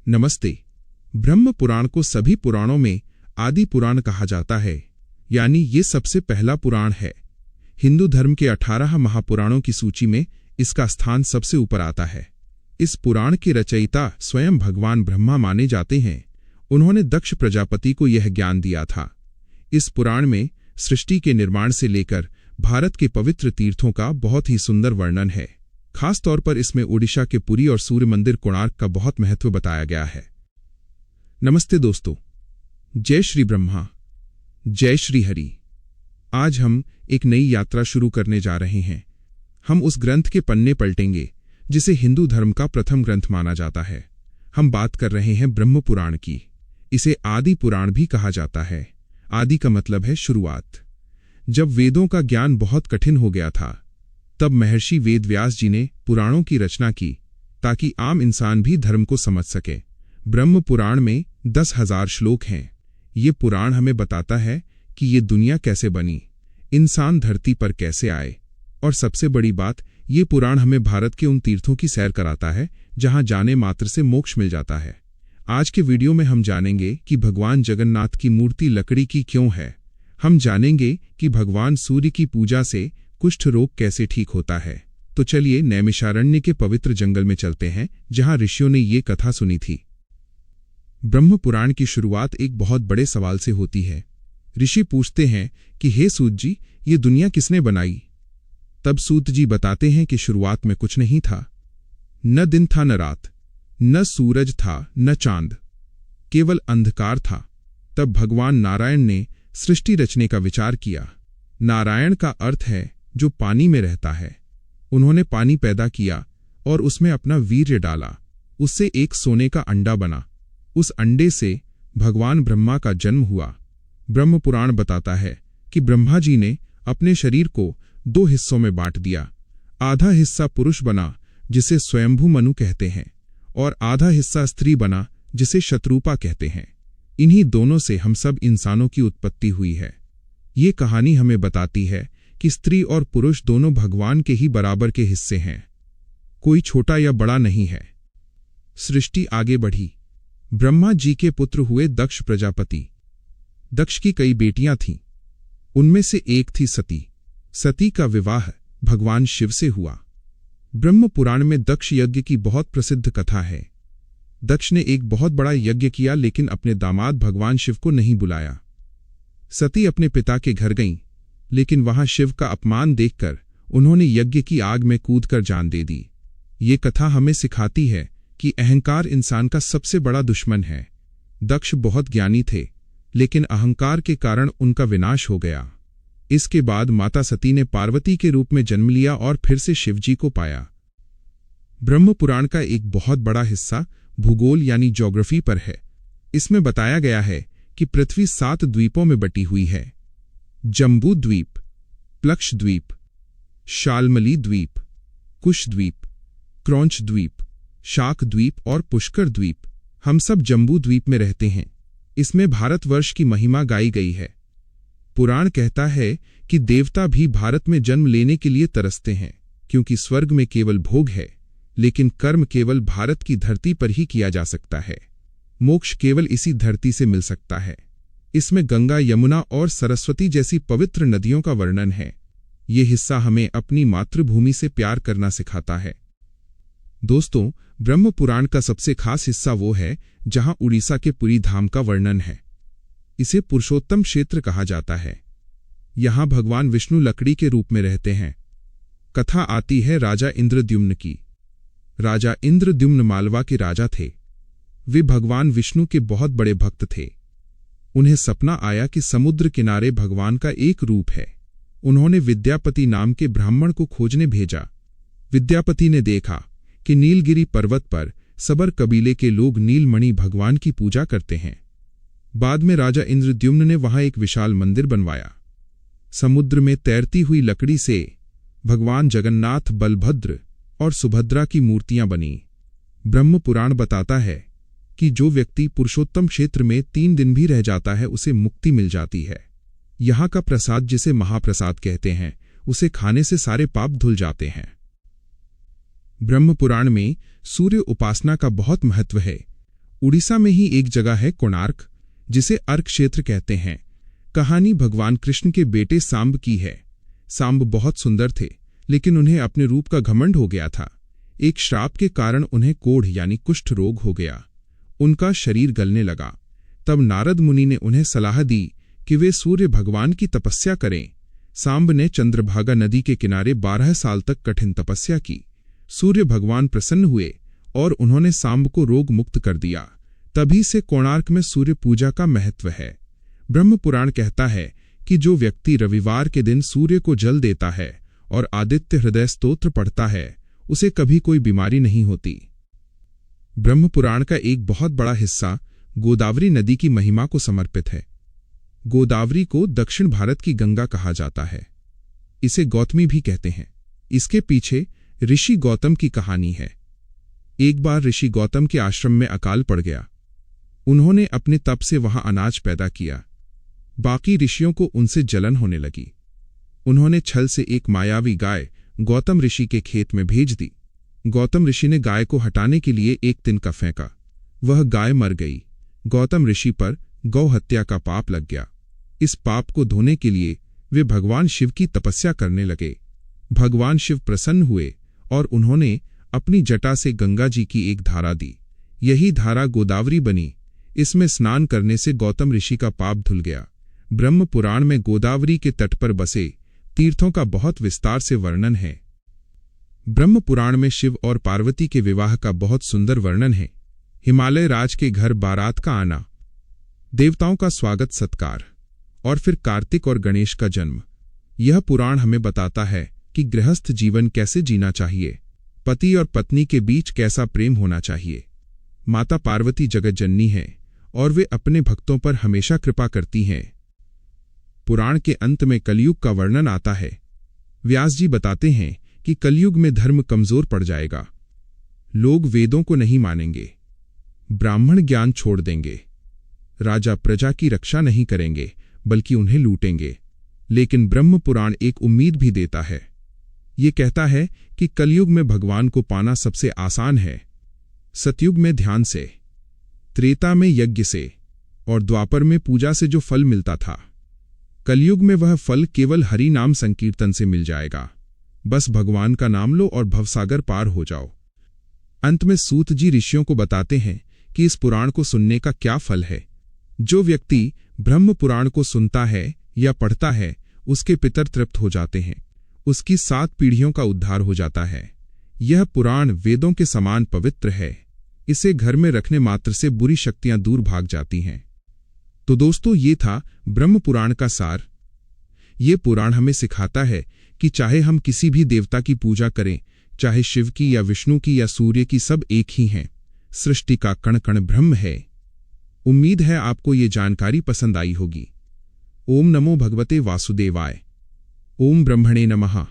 नमस्ते। ब्रह्म पुराण को सभी पुराणों में आदि पुराण कहा जाता है, यानी ये सबसे पहला पुराण है। हिंदू धर्म के 18 महापुराणों की सूची में इसका स्थान सबसे ऊपर आता है। इस पुराण के रचयिता स्वयं भगवान ब्रह्मा माने जाते हैं। उन्होंने दक्ष प्रजापति को यह ज्ञान दिया था। इस पुराण में सृष्टि के निर्माण से लेकर भारत के पवित्र तीर्थों का बहुत ही सुंदर वर्णन है। खास तौर पर इसमें ओडिशा के पुरी और सूर्य मंदिर कोणार्क का बहुत महत्व बताया गया है। नमस्ते दोस्तों, जय श्री ब्रह्मा, जय श्री हरि। आज हम एक नई यात्रा शुरू करने जा रहे हैं। हम उस ग्रंथ के पन्ने पलटेंगे जिसे हिंदू धर्म का प्रथम ग्रंथ माना जाता है। हम बात कर रहे हैं ब्रह्म पुराण की। इसे आदि पुराण भी कहा जाता है। आदि का मतलब है शुरुआत। जब वेदों का ज्ञान बहुत कठिन हो गया था, तब महर्षि वेदव्यास जी ने पुराणों की रचना की ताकि आम इंसान भी धर्म को समझ सके। ब्रह्म पुराण में 10,000 श्लोक हैं। ये पुराण हमें बताता है कि ये दुनिया कैसे बनी, इंसान धरती पर कैसे आए, और सबसे बड़ी बात, ये पुराण हमें भारत के उन तीर्थों की सैर कराता है जहां जाने मात्र से मोक्ष मिल जाता है। आज के वीडियो में हम जानेंगे कि भगवान जगन्नाथ की मूर्ति लकड़ी की क्यों है। हम जानेंगे कि भगवान सूर्य की पूजा से कुष्ठ रोग कैसे ठीक होता है। तो चलिए नैमिषारण्य के पवित्र जंगल में चलते हैं जहां ऋषियों ने ये कथा सुनी थी। ब्रह्म पुराण की शुरुआत एक बहुत बड़े सवाल से होती है। ऋषि पूछते हैं कि हे सूत जी, ये दुनिया किसने बनाई? तब सूत जी बताते हैं कि शुरुआत में कुछ नहीं था। न दिन था न रात, न सूरज था न चांद, केवल अंधकार था। तब भगवान नारायण ने सृष्टि रचने का विचार किया। नारायण का अर्थ है जो पानी में रहता है। उन्होंने पानी पैदा किया और उसमें अपना वीर्य डाला। उससे एक सोने का अंडा बना। उस अंडे से भगवान ब्रह्मा का जन्म हुआ। ब्रह्म पुराण बताता है कि ब्रह्मा जी ने अपने शरीर को 2 हिस्सों में बांट दिया। आधा हिस्सा पुरुष बना जिसे स्वयंभू मनु कहते हैं, और आधा हिस्सा स्त्री बना जिसे शत्रुपा कहते हैं। इन्हीं दोनों से हम सब इंसानों की उत्पत्ति हुई है। ये कहानी हमें बताती है कि स्त्री और पुरुष दोनों भगवान के ही बराबर के हिस्से हैं। कोई छोटा या बड़ा नहीं है। सृष्टि आगे बढ़ी। ब्रह्मा जी के पुत्र हुए दक्ष प्रजापति। दक्ष की कई बेटियां थीं। उनमें से एक थी सती। सती का विवाह भगवान शिव से हुआ। ब्रह्म पुराण में दक्ष यज्ञ की बहुत प्रसिद्ध कथा है। दक्ष ने एक बहुत बड़ा यज्ञ किया, लेकिन अपने दामाद भगवान शिव को नहीं बुलाया। सती अपने पिता के घर गईं, लेकिन वहां शिव का अपमान देखकर उन्होंने यज्ञ की आग में कूदकर जान दे दी। ये कथा हमें सिखाती है कि अहंकार इंसान का सबसे बड़ा दुश्मन है। दक्ष बहुत ज्ञानी थे, लेकिन अहंकार के कारण उनका विनाश हो गया। इसके बाद माता सती ने पार्वती के रूप में जन्म लिया और फिर से शिवजी को पाया। ब्रह्म पुराण का एक बहुत बड़ा हिस्सा भूगोल यानी ज्योग्राफी पर है। इसमें बताया गया है कि पृथ्वी 7 द्वीपों में बटी हुई है। जम्बू द्वीप, प्लक्ष द्वीप, शाल्मली द्वीप, कुश द्वीप, क्रौंच द्वीप, शाक द्वीप और पुष्कर द्वीप। हम सब जम्बू द्वीप में रहते हैं। इसमें भारतवर्ष की महिमा गाई गई है। पुराण कहता है कि देवता भी भारत में जन्म लेने के लिए तरसते हैं, क्योंकि स्वर्ग में केवल भोग है, लेकिन कर्म केवल भारत की धरती पर ही किया जा सकता है। मोक्ष केवल इसी धरती से मिल सकता है। इसमें गंगा, यमुना और सरस्वती जैसी पवित्र नदियों का वर्णन है। ये हिस्सा हमें अपनी मातृभूमि से प्यार करना सिखाता है। दोस्तों, ब्रह्म पुराण का सबसे खास हिस्सा वो है जहां उड़ीसा के पुरी धाम का वर्णन है। इसे पुरुषोत्तम क्षेत्र कहा जाता है। यहां भगवान विष्णु लकड़ी के रूप में रहते हैं। कथा आती है राजा इंद्रद्युम्न की। राजा इंद्रद्युम्न मालवा के राजा थे। वे भगवान विष्णु के बहुत बड़े भक्त थे। उन्हें सपना आया कि समुद्र किनारे भगवान का एक रूप है। उन्होंने विद्यापति नाम के ब्राह्मण को खोजने भेजा। विद्यापति ने देखा कि नीलगिरी पर्वत पर सबर कबीले के लोग नीलमणि भगवान की पूजा करते हैं। बाद में राजा इंद्रद्युम्न ने वहां एक विशाल मंदिर बनवाया। समुद्र में तैरती हुई लकड़ी से भगवान जगन्नाथ, बलभद्र और सुभद्रा की मूर्तियां बनी। ब्रह्म पुराण बताता है कि जो व्यक्ति पुरुषोत्तम क्षेत्र में 3 दिन भी रह जाता है, उसे मुक्ति मिल जाती है। यहाँ का प्रसाद, जिसे महाप्रसाद कहते हैं, उसे खाने से सारे पाप धुल जाते हैं। ब्रह्म पुराण में सूर्य उपासना का बहुत महत्व है उड़ीसा में ही एक जगह है कोणार्क, जिसे अर्क क्षेत्र कहते हैं। कहानी भगवान कृष्ण के बेटे सांब की है। सांब बहुत सुंदर थे, लेकिन उन्हें अपने रूप का घमंड हो गया था। एक श्राप के कारण उन्हें कोढ़ यानी कुष्ठ रोग हो गया। उनका शरीर गलने लगा। तब नारद मुनि ने उन्हें सलाह दी कि वे सूर्य भगवान की तपस्या करें। सांब ने चंद्रभागा नदी के किनारे 12 साल तक कठिन तपस्या की। सूर्य भगवान प्रसन्न हुए और उन्होंने सांब को रोग मुक्त कर दिया। तभी से कोणार्क में सूर्य पूजा का महत्व है। ब्रह्म पुराण कहता है कि जो व्यक्ति रविवार के दिन सूर्य को जल देता है और आदित्य हृदय स्तोत्र पढ़ता है, उसे कभी कोई बीमारी नहीं होती। ब्रह्म पुराण का एक बहुत बड़ा हिस्सा गोदावरी नदी की महिमा को समर्पित है। गोदावरी को दक्षिण भारत की गंगा कहा जाता है। इसे गौतमी भी कहते हैं। इसके पीछे ऋषि गौतम की कहानी है। एक बार ऋषि गौतम के आश्रम में अकाल पड़ गया। उन्होंने अपने तप से वहां अनाज पैदा किया। बाकी ऋषियों को उनसे जलन होने लगी। उन्होंने छल से एक मायावी गाय गौतम ऋषि के खेत में भेज दी। गौतम ऋषि ने गाय को हटाने के लिए एक तिनका फेंका। वह गाय मर गई। गौतम ऋषि पर गौ हत्या का पाप लग गया। इस पाप को धोने के लिए वे भगवान शिव की तपस्या करने लगे। भगवान शिव प्रसन्न हुए और उन्होंने अपनी जटा से गंगा जी की एक धारा दी। यही धारा गोदावरी बनी। इसमें स्नान करने से गौतम ऋषि का पाप धुल गया। ब्रह्म पुराण में गोदावरी के तट पर बसे तीर्थों का बहुत विस्तार से वर्णन है। ब्रह्म पुराण में शिव और पार्वती के विवाह का बहुत सुंदर वर्णन है। हिमालय राज के घर बारात का आना, देवताओं का स्वागत सत्कार और फिर कार्तिक और गणेश का जन्म। यह पुराण हमें बताता है कि गृहस्थ जीवन कैसे जीना चाहिए, पति और पत्नी के बीच कैसा प्रेम होना चाहिए। माता पार्वती जगत जननी है और वे अपने भक्तों पर हमेशा कृपा करती हैं। पुराण के अंत में कलयुग का वर्णन आता है। व्यास जी बताते हैं कि कलयुग में धर्म कमजोर पड़ जाएगा। लोग वेदों को नहीं मानेंगे, ब्राह्मण ज्ञान छोड़ देंगे, राजा प्रजा की रक्षा नहीं करेंगे बल्कि उन्हें लूटेंगे। लेकिन ब्रह्म पुराण एक उम्मीद भी देता है। ये कहता है कि कलयुग में भगवान को पाना सबसे आसान है। सतयुग में ध्यान से, त्रेता में यज्ञ से और द्वापर में पूजा से जो फल मिलता था, कलयुग में वह फल केवल हरि नाम संकीर्तन से मिल जाएगा। बस भगवान का नाम लो और भवसागर पार हो जाओ। अंत में सूत जी ऋषियों को बताते हैं कि इस पुराण को सुनने का क्या फल है। जो व्यक्ति ब्रह्म पुराण को सुनता है या पढ़ता है, उसके पितर तृप्त हो जाते हैं। उसकी 7 पीढ़ियों का उद्धार हो जाता है। यह पुराण वेदों के समान पवित्र है। इसे घर में रखने मात्र से बुरी शक्तियां दूर भाग जाती हैं। तो दोस्तों, ये था ब्रह्म पुराण का सार। ये पुराण हमें सिखाता है कि चाहे हम किसी भी देवता की पूजा करें, चाहे शिव की या विष्णु की या सूर्य की, सब एक ही हैं। सृष्टि का कण कण ब्रह्म है। उम्मीद है आपको ये जानकारी पसंद आई होगी। ओम नमो भगवते वासुदेवाय। ओम ब्रह्मणे नमः।